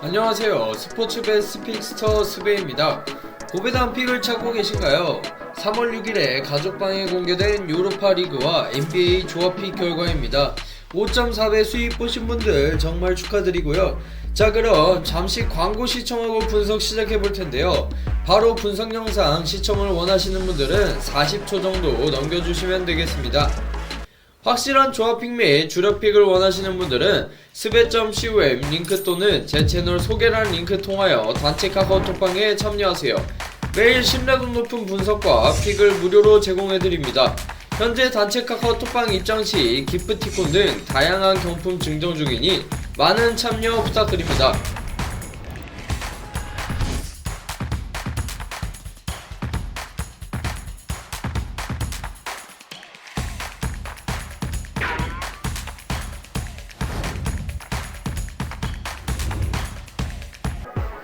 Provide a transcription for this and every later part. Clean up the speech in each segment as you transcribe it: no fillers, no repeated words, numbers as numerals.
안녕하세요. 스포츠bet 스픽스터 스베입니다. 고배당 픽을 찾고 계신가요? 3월 6일에 가족방에 공개된 유로파 리그와 NBA 조합픽 결과입니다. 5.4배 수익 보신 분들 정말 축하드리고요. 자, 그럼 잠시 광고 시청하고 분석 시작해 볼 텐데요. 바로 분석 영상 시청을 원하시는 분들은 40초 정도 넘겨주시면 되겠습니다. 확실한 조합픽 및 주력픽을 원하시는 분들은 스베.com 링크 또는 제 채널 소개란 링크 통하여 단체 카카오톡방에 참여하세요. 매일 신뢰도 높은 분석과 픽을 무료로 제공해드립니다. 현재 단체 카카오톡방 입장 시 기프티콘 등 다양한 경품 증정 중이니 많은 참여 부탁드립니다.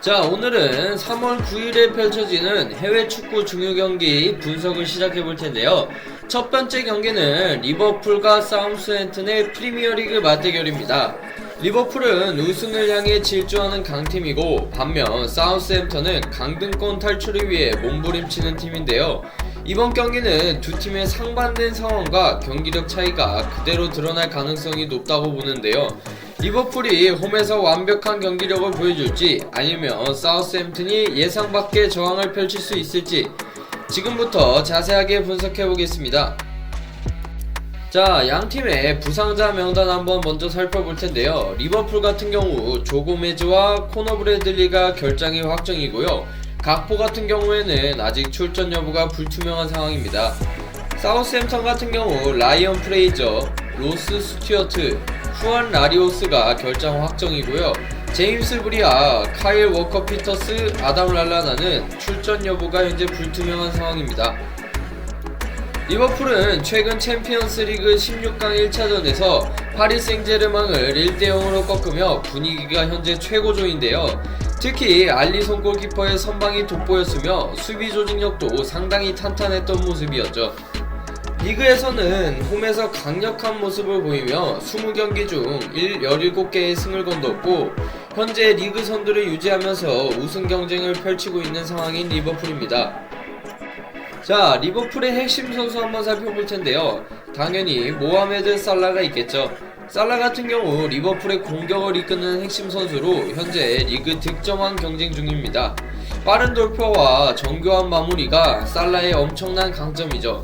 자, 오늘은 3월 9일에 펼쳐지는 해외 축구 중요 경기 분석을 시작해 볼 텐데요. 첫 번째 경기는 리버풀과 사우스햄튼의 프리미어리그 맞대결입니다. 리버풀은 우승을 향해 질주하는 강팀이고, 반면 사우스햄튼은 강등권 탈출을 위해 몸부림치는 팀인데요. 이번 경기는 두 팀의 상반된 상황과 경기력 차이가 그대로 드러날 가능성이 높다고 보는데요. 리버풀이 홈에서 완벽한 경기력을 보여줄지, 아니면 사우스햄튼이 예상 밖의 저항을 펼칠 수 있을지 지금부터 자세하게 분석해 보겠습니다. 자, 양팀의 부상자 명단 한번 먼저 살펴볼 텐데요. 리버풀 같은 경우 조 고메즈와 코너 브래들리가 결장이 확정이고요. 각포 같은 경우에는 아직 출전 여부가 불투명한 상황입니다. 사우스햄턴 같은 경우 라이언 프레이저, 로스 스튜어트, 후안 라리오스가 결장 확정이고요. 제임스 브리아, 카일 워커 피터스, 아담 랄라나는 출전 여부가 현재 불투명한 상황입니다. 리버풀은 최근 챔피언스 리그 16강 1차전에서 파리 생제르맹을 1대0으로 꺾으며 분위기가 현재 최고조인데요. 특히 알리송 골키퍼의 선방이 돋보였으며 수비 조직력도 상당히 탄탄했던 모습이었죠. 리그에서는 홈에서 강력한 모습을 보이며 20경기 중 17개의 승을 거뒀고, 현재 리그 선두를 유지하면서 우승 경쟁을 펼치고 있는 상황인 리버풀입니다. 자, 리버풀의 핵심 선수 한번 살펴볼 텐데요. 당연히 모하메드 살라가 있겠죠. 살라 같은 경우 리버풀의 공격을 이끄는 핵심 선수로 현재 리그 득점왕 경쟁 중입니다. 빠른 돌파와 정교한 마무리가 살라의 엄청난 강점이죠.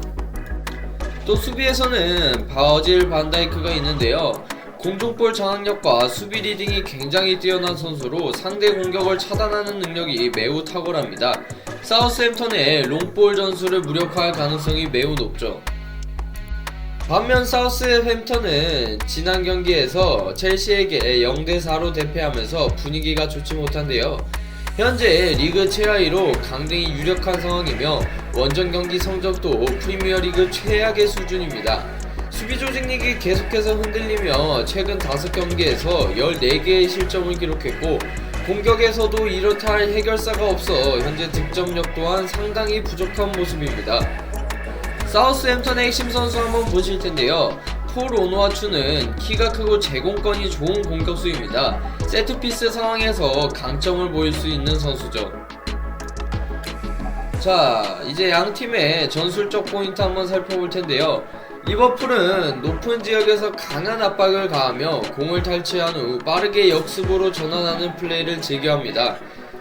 또 수비에서는 바질 반다이크가 있는데요. 공중볼 장악력과 수비 리딩이 굉장히 뛰어난 선수로 상대 공격을 차단하는 능력이 매우 탁월합니다. 사우스햄턴의 롱볼 전술을 무력화할 가능성이 매우 높죠. 반면 사우스햄턴은 지난 경기에서 첼시에게 0대4로 대패하면서 분위기가 좋지 못한데요. 현재 리그 최하위로 강등이 유력한 상황이며 원정 경기 성적도 프리미어리그 최악의 수준입니다. 수비 조직력이 계속해서 흔들리며 최근 5경기에서 14개의 실점을 기록했고, 공격에서도 이렇다 할 해결사가 없어 현재 득점력 또한 상당히 부족한 모습입니다. 사우스햄턴의 핵심 선수 한번 보실 텐데요. 폴 오누아추는 키가 크고 제공권이 좋은 공격수입니다. 세트피스 상황에서 강점을 보일 수 있는 선수죠. 자, 이제 양팀의 전술적 포인트 한번 살펴볼 텐데요. 리버풀은 높은 지역에서 강한 압박을 가하며 공을 탈취한 후 빠르게 역습으로 전환하는 플레이를 즐겨합니다.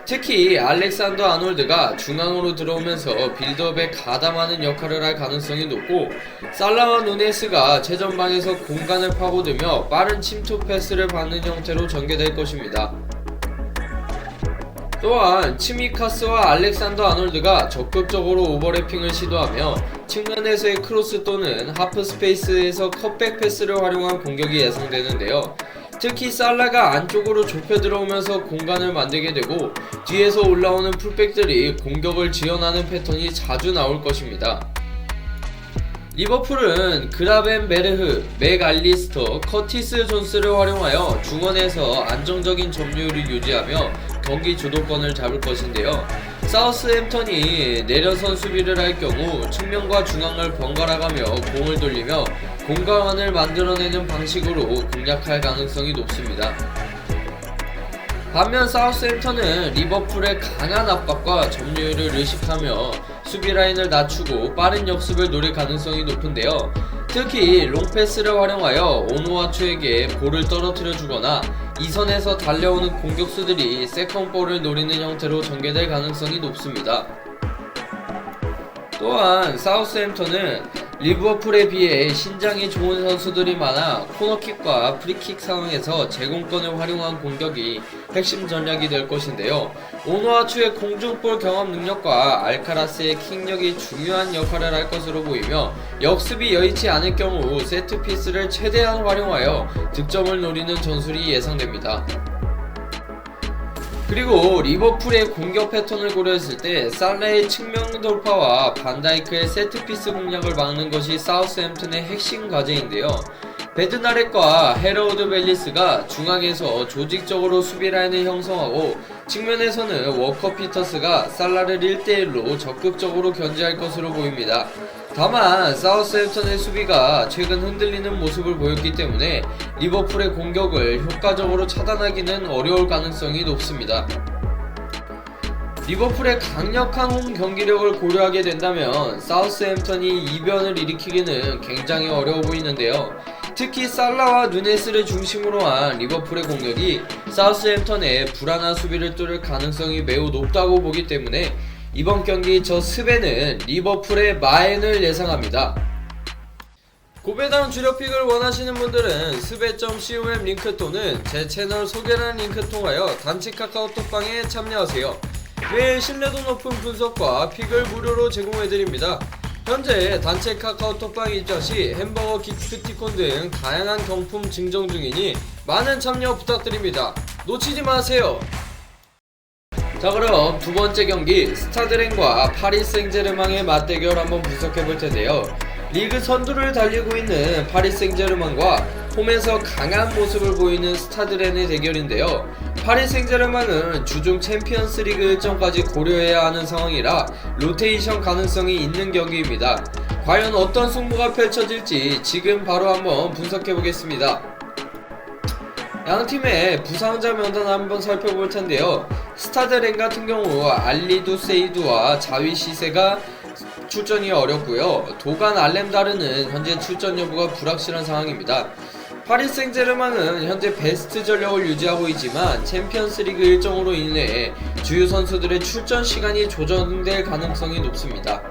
특히 알렉산더 아놀드가 중앙으로 들어오면서 빌드업에 가담하는 역할을 할 가능성이 높고, 살라와 누네스가 최전방에서 공간을 파고들며 빠른 침투 패스를 받는 형태로 전개될 것입니다. 또한 치미카스와 알렉산더 아놀드가 적극적으로 오버래핑을 시도하며 측면에서의 크로스 또는 하프 스페이스에서 컷백 패스를 활용한 공격이 예상되는데요. 특히 살라가 안쪽으로 좁혀 들어오면서 공간을 만들게 되고, 뒤에서 올라오는 풀백들이 공격을 지원하는 패턴이 자주 나올 것입니다. 리버풀은 그라벤 베르흐, 맥 알리스터, 커티스 존스를 활용하여 중원에서 안정적인 점유율을 유지하며 경기 주도권을 잡을 것인데요. 사우스햄턴이 내려선 수비를 할 경우 측면과 중앙을 번갈아가며 공을 돌리며 공간을 만들어내는 방식으로 공략할 가능성이 높습니다. 반면 사우스햄턴은 리버풀의 강한 압박과 점유율을 의식하며 수비 라인을 낮추고 빠른 역습을 노릴 가능성이 높은데요. 특히 롱패스를 활용하여 오누아추에게 볼을 떨어뜨려 주거나 이선에서 달려오는 공격수들이 세컨볼을 노리는 형태로 전개될 가능성이 높습니다. 또한 사우스햄턴은 리버풀에 비해 신장이 좋은 선수들이 많아 코너킥과 프리킥 상황에서 제공권을 활용한 공격이 핵심 전략이 될 것인데요. 오누아추의 공중볼 경험 능력과 알카라스의 킥력이 중요한 역할을 할 것으로 보이며 역습이 여의치 않을 경우 세트피스를 최대한 활용하여 득점을 노리는 전술이 예상됩니다. 그리고 리버풀의 공격 패턴을 고려했을 때 살라의 측면 돌파와 반다이크의 세트피스 공략을 막는 것이 사우스햄튼의 핵심 과제인데요. 베드나렛과 헤러우드 벨리스가 중앙에서 조직적으로 수비 라인을 형성하고 측면에서는 워커 피터스가 살라를 1대1로 적극적으로 견제할 것으로 보입니다. 다만 사우스햄튼의 수비가 최근 흔들리는 모습을 보였기 때문에 리버풀의 공격을 효과적으로 차단하기는 어려울 가능성이 높습니다. 리버풀의 강력한 홈 경기력을 고려하게 된다면 사우스햄턴이 이변을 일으키기는 굉장히 어려워 보이는데요. 특히 살라와 누네스를 중심으로 한 리버풀의 공격이 사우스햄턴의 불안한 수비를 뚫을 가능성이 매우 높다고 보기 때문에 이번 경기 저 스베는 리버풀의 마엔을 예상합니다. 고배당 주력픽을 원하시는 분들은 스베.com 링크 또는 제 채널 소개라는 링크 통하여 단체 카카오톡방에 참여하세요. 매일 신뢰도 높은 분석과 픽을 무료로 제공해드립니다. 현재 단체 카카오톡방 입장 시 햄버거 기프티콘 등 다양한 경품 증정 중이니 많은 참여 부탁드립니다. 놓치지 마세요. 자, 그럼 두 번째 경기 스타드렌과 파리 생제르맹의 맞대결 한번 분석해볼 텐데요. 리그 선두를 달리고 있는 파리 생제르맹과 홈에서 강한 모습을 보이는 스타드렌의 대결인데요. 파리 생제르맹은 주중 챔피언스 리그 일정까지 고려해야 하는 상황이라 로테이션 가능성이 있는 경기입니다. 과연 어떤 승부가 펼쳐질지 지금 바로 한번 분석해보겠습니다. 양팀의 부상자 명단 한번 살펴볼 텐데요. 스타드렌 같은 경우 알리두 세이두와 자위 시세가 출전이 어렵고요. 도간 알렘다르는 현재 출전 여부가 불확실한 상황입니다. 파리 생제르맹은 현재 베스트 전력을 유지하고 있지만 챔피언스 리그 일정으로 인해 주요 선수들의 출전 시간이 조정될 가능성이 높습니다.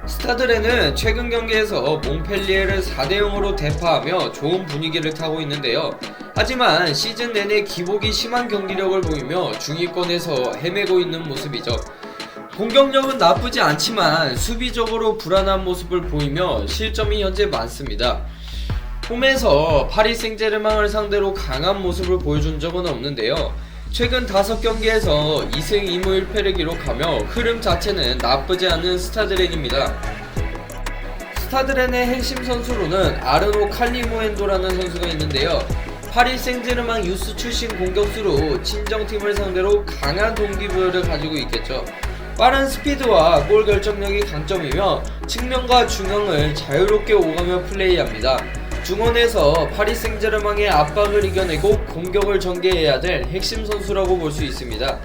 스타드렌은 최근 경기에서 몽펠리에를 4대0으로 대파하며 좋은 분위기를 타고 있는데요. 하지만 시즌 내내 기복이 심한 경기력을 보이며 중위권에서 헤매고 있는 모습이죠. 공격력은 나쁘지 않지만 수비적으로 불안한 모습을 보이며 실점이 현재 많습니다. 홈에서 파리 생제르맹을 상대로 강한 모습을 보여준 적은 없는데요. 최근 5경기에서 2승 2무 1패를 기록하며 흐름 자체는 나쁘지 않은 스타드렌입니다. 스타드렌의 핵심 선수로는 아르노 칼리무엔도라는 선수가 있는데요. 파리 생제르맹 유스 출신 공격수로 친정팀을 상대로 강한 동기부여를 가지고 있겠죠. 빠른 스피드와 골 결정력이 강점이며 측면과 중앙을 자유롭게 오가며 플레이합니다. 중원에서 파리 생제르맹의 압박을 이겨내고 공격을 전개해야 될 핵심 선수라고 볼 수 있습니다.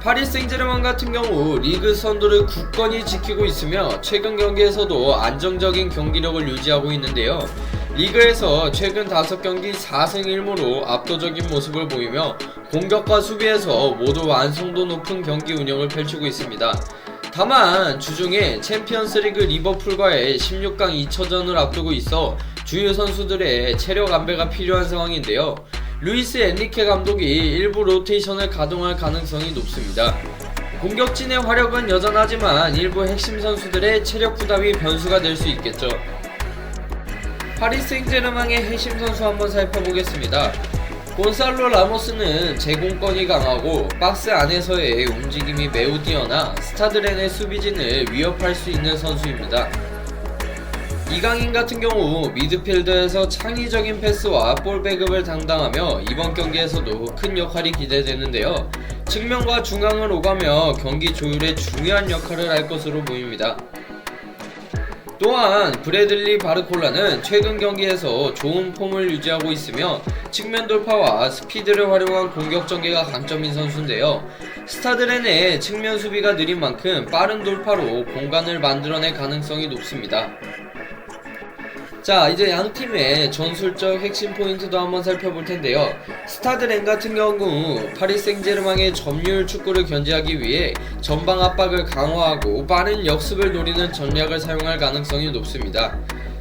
파리 생제르맹 같은 경우 리그 선두를 굳건히 지키고 있으며 최근 경기에서도 안정적인 경기력을 유지하고 있는데요. 리그에서 최근 5경기 4승 1무로 압도적인 모습을 보이며 공격과 수비에서 모두 완성도 높은 경기 운영을 펼치고 있습니다. 다만 주중에 챔피언스리그 리버풀과의 16강 2차전을 앞두고 있어 주요 선수들의 체력 안배가 필요한 상황인데요. 루이스 엔리케 감독이 일부 로테이션을 가동할 가능성이 높습니다. 공격진의 화력은 여전하지만 일부 핵심 선수들의 체력 부담이 변수가 될 수 있겠죠. 파리 생제르맹의 핵심 선수 한번 살펴보겠습니다. 곤살로 라모스는 제공권이 강하고 박스 안에서의 움직임이 매우 뛰어나 스타드렌의 수비진을 위협할 수 있는 선수입니다. 이강인 같은 경우 미드필드에서 창의적인 패스와 볼 배급을 담당하며 이번 경기에서도 큰 역할이 기대되는데요. 측면과 중앙을 오가며 경기 조율에 중요한 역할을 할 것으로 보입니다. 또한 브래들리 바르콜라는 최근 경기에서 좋은 폼을 유지하고 있으며 측면 돌파와 스피드를 활용한 공격 전개가 강점인 선수인데요. 스타드렌의 측면 수비가 느린 만큼 빠른 돌파로 공간을 만들어낼 가능성이 높습니다. 자, 이제 양 팀의 전술적 핵심 포인트도 한번 살펴볼 텐데요. 스타드렌 같은 경우 파리 생제르맹의 점유율 축구를 견제하기 위해 전방 압박을 강화하고 빠른 역습을 노리는 전략을 사용할 가능성이 높습니다.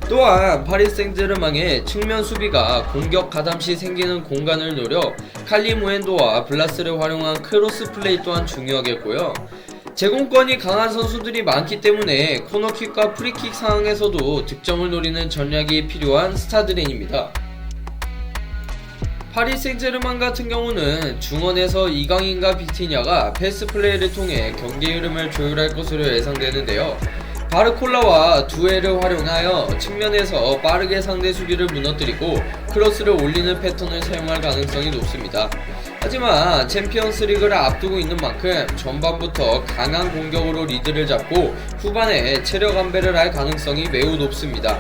또한 파리 생제르맹의 측면 수비가 공격 가담 시 생기는 공간을 노려 칼리 무엔도와 블라스를 활용한 크로스 플레이 또한 중요하겠고요. 제공권이 강한 선수들이 많기 때문에 코너킥과 프리킥 상황에서도 득점을 노리는 전략이 필요한 스타드렌입니다. 파리 생제르맹 같은 경우는 중원에서 이강인과 비티냐가 패스 플레이를 통해 경기 흐름을 조율할 것으로 예상되는데요. 바르콜라와 두엘을 활용하여 측면에서 빠르게 상대 수비를 무너뜨리고 크로스를 올리는 패턴을 사용할 가능성이 높습니다. 하지만 챔피언스 리그를 앞두고 있는 만큼 전반부터 강한 공격으로 리드를 잡고 후반에 체력 안배를 할 가능성이 매우 높습니다.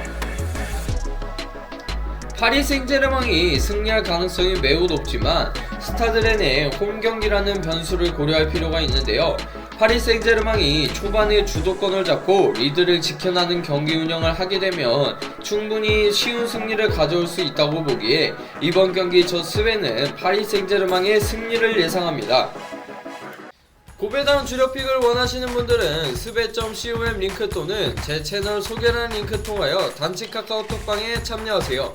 파리 생제르맹이 승리할 가능성이 매우 높지만 스타드렌의 홈 경기라는 변수를 고려할 필요가 있는데요. 파리 생제르맹이 초반에 주도권을 잡고 리드를 지켜나는 경기 운영을 하게 되면 충분히 쉬운 승리를 가져올 수 있다고 보기에 이번 경기 저 스웨는 파리 생제르맹의 승리를 예상합니다. 고배당 주력픽을 원하시는 분들은 스베.com 링크 또는 제 채널 소개라는 링크 통하여 단체 카카오톡방에 참여하세요.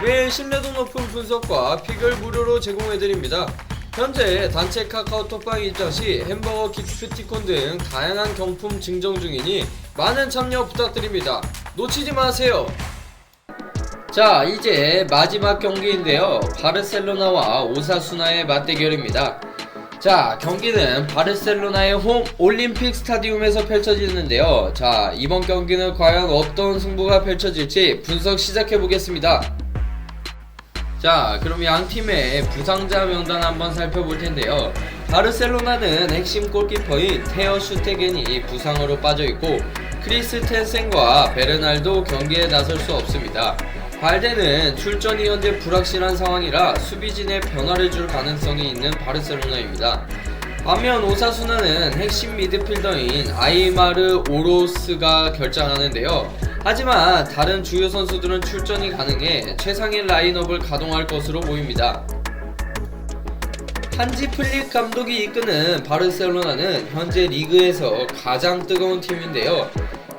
매일 신뢰도 높은 분석과 픽을 무료로 제공해드립니다. 현재 단체 카카오톡방 입장 시 햄버거, 기프티콘 등 다양한 경품 증정 중이니 많은 참여 부탁드립니다. 놓치지 마세요. 자, 이제 마지막 경기인데요. 바르셀로나와 오사수나의 맞대결입니다. 자, 경기는 바르셀로나의 홈 올림픽 스타디움에서 펼쳐지는데요. 자, 이번 경기는 과연 어떤 승부가 펼쳐질지 분석 시작해보겠습니다. 자, 그럼 양 팀의 부상자 명단 한번 살펴볼 텐데요. 바르셀로나는 핵심 골키퍼인 테어 슈테겐이 부상으로 빠져있고 크리스텐센과 베르날도 경기에 나설 수 없습니다. 발데는 출전이 현재 불확실한 상황이라 수비진에 변화를 줄 가능성이 있는 바르셀로나입니다. 반면 오사수나는 핵심 미드필더인 아이마르 오로스가 결장하는데요. 하지만 다른 주요 선수들은 출전이 가능해 최상의 라인업을 가동할 것으로 보입니다. 한지 플릭 감독이 이끄는 바르셀로나는 현재 리그에서 가장 뜨거운 팀인데요.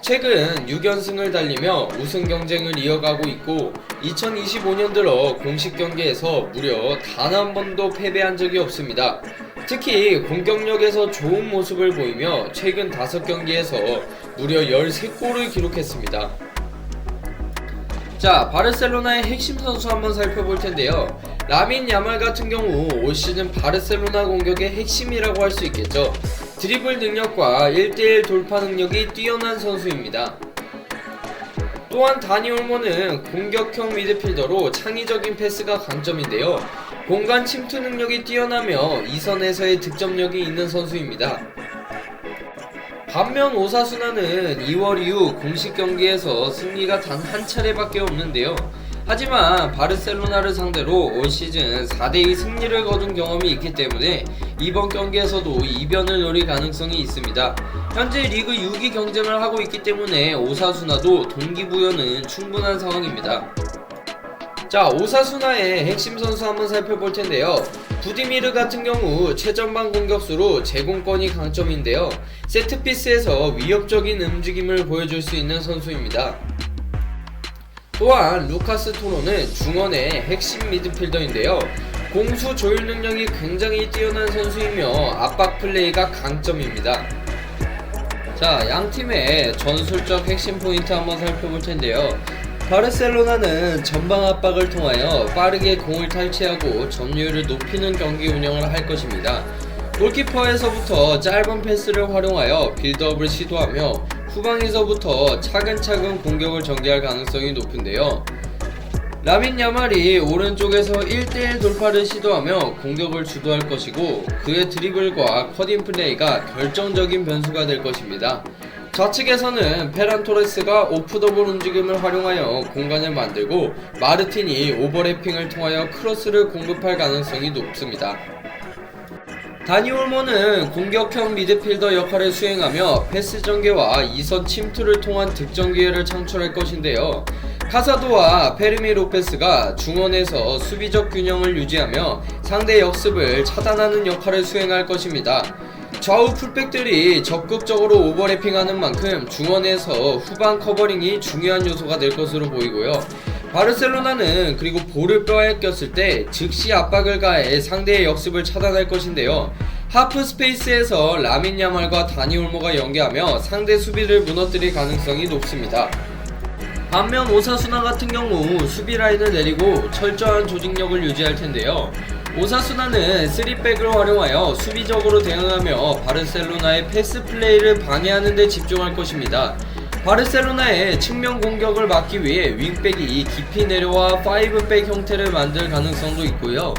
최근 6연승을 달리며 우승 경쟁을 이어가고 있고 2025년 들어 공식 경기에서 무려 단 한 번도 패배한 적이 없습니다. 특히 공격력에서 좋은 모습을 보이며 최근 5경기에서 무려 13골을 기록했습니다. 자, 바르셀로나의 핵심 선수 한번 살펴볼 텐데요. 라민 야말 같은 경우 올 시즌 바르셀로나 공격의 핵심이라고 할 수 있겠죠. 드리블 능력과 1대1 돌파 능력이 뛰어난 선수입니다. 또한 다니 올모는 공격형 미드필더로 창의적인 패스가 강점인데요. 공간 침투 능력이 뛰어나며 이선에서의 득점력이 있는 선수입니다. 반면 오사수나는 2월 이후 공식 경기에서 승리가 단 한 차례밖에 없는데요. 하지만 바르셀로나를 상대로 올 시즌 4대2 승리를 거둔 경험이 있기 때문에 이번 경기에서도 이변을 노릴 가능성이 있습니다. 현재 리그 6위 경쟁을 하고 있기 때문에 오사수나도 동기부여는 충분한 상황입니다. 자, 오사수나의 핵심 선수 한번 살펴볼 텐데요. 부디미르 같은 경우 최전방 공격수로 제공권이 강점인데요. 세트피스에서 위협적인 움직임을 보여줄 수 있는 선수입니다. 또한 루카스 토로는 중원의 핵심 미드필더인데요. 공수 조율 능력이 굉장히 뛰어난 선수이며 압박 플레이가 강점입니다. 자, 양팀의 전술적 핵심 포인트 한번 살펴볼 텐데요. 바르셀로나는 전방 압박을 통하여 빠르게 공을 탈취하고 점유율을 높이는 경기 운영을 할 것입니다. 골키퍼에서부터 짧은 패스를 활용하여 빌드업을 시도하며 후방에서부터 차근차근 공격을 전개할 가능성이 높은데요. 라민 야말이 오른쪽에서 1대1 돌파를 시도하며 공격을 주도할 것이고 그의 드리블과 커딩 플레이가 결정적인 변수가 될 것입니다. 좌측에서는 페란 토레스가 오프 더 볼 움직임을 활용하여 공간을 만들고 마르틴이 오버래핑을 통하여 크로스를 공급할 가능성이 높습니다. 다니 올모는 공격형 미드필더 역할을 수행하며 패스 전개와 이선 침투를 통한 득점 기회를 창출할 것인데요. 카사도와 페르미 로페스가 중원에서 수비적 균형을 유지하며 상대 역습을 차단하는 역할을 수행할 것입니다. 좌우 풀백들이 적극적으로 오버래핑하는 만큼 중원에서 후방 커버링이 중요한 요소가 될 것으로 보이고요. 바르셀로나는 그리고 볼을 빼앗겼을 때 즉시 압박을 가해 상대의 역습을 차단할 것인데요. 하프 스페이스에서 라민 야말과 다니 올모가 연계하며 상대 수비를 무너뜨릴 가능성이 높습니다. 반면 오사수나 같은 경우 수비 라인을 내리고 철저한 조직력을 유지할 텐데요. 오사수나는 3백을 활용하여 수비적으로 대응하며 바르셀로나의 패스 플레이를 방해하는 데 집중할 것입니다. 바르셀로나의 측면 공격을 막기 위해 윙백이 깊이 내려와 5백 형태를 만들 가능성도 있고요.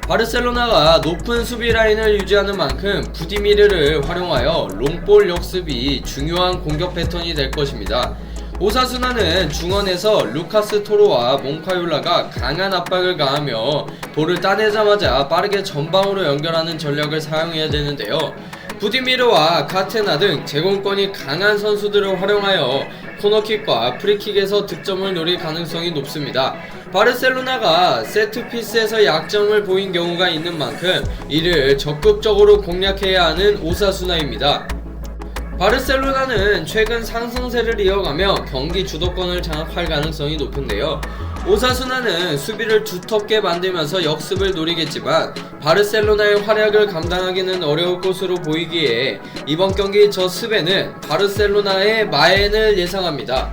바르셀로나가 높은 수비 라인을 유지하는 만큼 부디미르를 활용하여 롱볼 역습이 중요한 공격 패턴이 될 것입니다. 오사수나는 중원에서 루카스 토로와 몽카율라가 강한 압박을 가하며 볼을 따내자마자 빠르게 전방으로 연결하는 전략을 사용해야 되는데요. 부디미르와 카테나 등 제공권이 강한 선수들을 활용하여 코너킥과 프리킥에서 득점을 노릴 가능성이 높습니다. 바르셀로나가 세트피스에서 약점을 보인 경우가 있는 만큼 이를 적극적으로 공략해야 하는 오사수나입니다. 바르셀로나는 최근 상승세를 이어가며 경기 주도권을 장악할 가능성이 높은데요. 오사수나는 수비를 두텁게 만들면서 역습을 노리겠지만 바르셀로나의 활약을 감당하기는 어려울 것으로 보이기에 이번 경기 저 스베는 바르셀로나의 마엔을 예상합니다.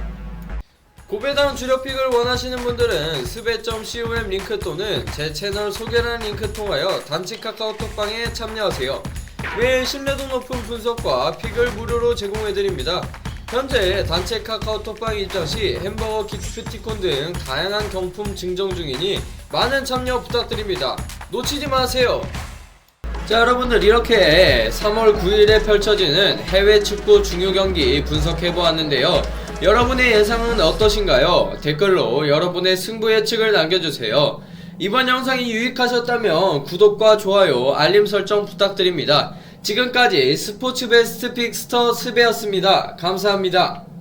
고배당 주력픽을 원하시는 분들은 스베.com 링크 또는 제 채널 소개란 링크 통하여 단체 카카오톡방에 참여하세요. 매일 신뢰도 높은 분석과 픽을 무료로 제공해드립니다. 현재 단체 카카오톡방 입장 시 햄버거, 기프티콘 등 다양한 경품 증정 중이니 많은 참여 부탁드립니다. 놓치지 마세요. 자, 여러분들, 이렇게 3월 9일에 펼쳐지는 해외 축구 중요 경기 분석해보았는데요. 여러분의 예상은 어떠신가요? 댓글로 여러분의 승부 예측을 남겨주세요. 이번 영상이 유익하셨다면 구독과 좋아요, 알림 설정 부탁드립니다. 지금까지 스포츠 베스트 픽스터 스베였습니다. 감사합니다.